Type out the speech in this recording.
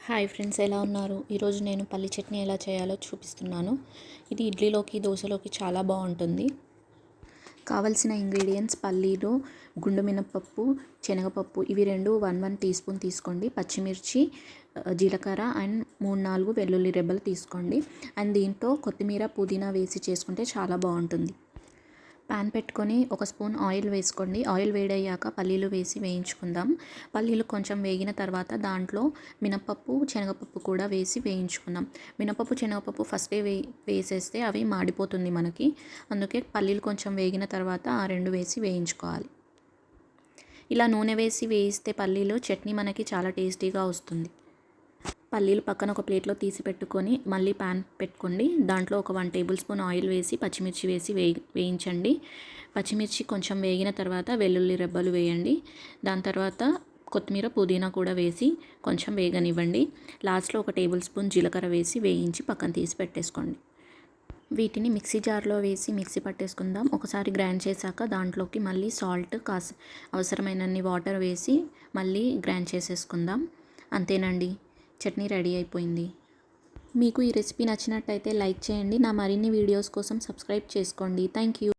Hi friends, ఎలా ఉన్నారు? ఈరోజు నేను పల్లి చట్నీ ఎలా చేయాలో చూపిస్తున్నాను. ఇది ఇడ్లీలోకి, దోశలోకి చాలా బాగుంటుంది. కావలసిన ఇంగ్రీడియంట్స్: పల్లీలు, గుండు మినపప్పు, శనగపప్పు, ఇవి రెండు 1 టీ స్పూన్ తీసుకోండి. పచ్చిమిర్చి, జీలకర్ర అండ్ 3-4 వెల్లుల్లి రెబ్బలు తీసుకోండి. అండ్ దీంట్లో కొత్తిమీర, పుదీనా వేసి చేసుకుంటే చాలా బాగుంటుంది. పాన్ పెట్టుకొని 1 స్పూన్ ఆయిల్ వేసుకోండి. ఆయిల్ వేడయ్యాక పల్లీలు వేసి వేయించుకుందాం. పల్లీలు కొంచెం వేగిన తర్వాత దాంట్లో మినపప్పు, శనగపప్పు కూడా వేసి వేయించుకుందాం. మినపప్పు, శనగపప్పు ఫస్టే వేసేస్తే అవి మాడిపోతుంది మనకి. అందుకే పల్లీలు కొంచెం వేగిన తర్వాత ఆ రెండు వేసి వేయించుకోవాలి. ఇలా నూనె వేసి వేయిస్తే పల్లీలు చట్నీ మనకి చాలా టేస్టీగా వస్తుంది. పల్లీలు పక్కన ఒక ప్లేట్లో తీసి పెట్టుకొని మళ్ళీ పాన్ పెట్టుకోండి. దాంట్లో ఒక 1 టేబుల్ స్పూన్ ఆయిల్ వేసి పచ్చిమిర్చి వేసి వేయించండి. పచ్చిమిర్చి కొంచెం వేగిన తర్వాత వెల్లుల్లి రెబ్బలు వేయండి. దాని తర్వాత కొత్తిమీర, పుదీనా కూడా వేసి కొంచెం వేగనివ్వండి. లాస్ట్లో 1 టేబుల్ స్పూన్ జీలకర్ర వేసి వేయించి పక్కన తీసి పెట్టేసుకోండి. వీటిని మిక్సీ జార్లో వేసి మిక్సీ పట్టేసుకుందాం. ఒకసారి గ్రైండ్ చేశాక దాంట్లోకి మళ్ళీ సాల్ట్, అవసరమైనన్ని వాటర్ వేసి మళ్ళీ గ్రైండ్ చేసేసుకుందాం. అంతేనండి, చట్నీ రెడీ అయిపోయింది. మీకు ఈ రెసిపీ నచ్చినట్టయితే లైక్ చేయండి. నా మరిన్ని వీడియోస్ కోసం సబ్స్క్రైబ్ చేసుకోండి. Thank you.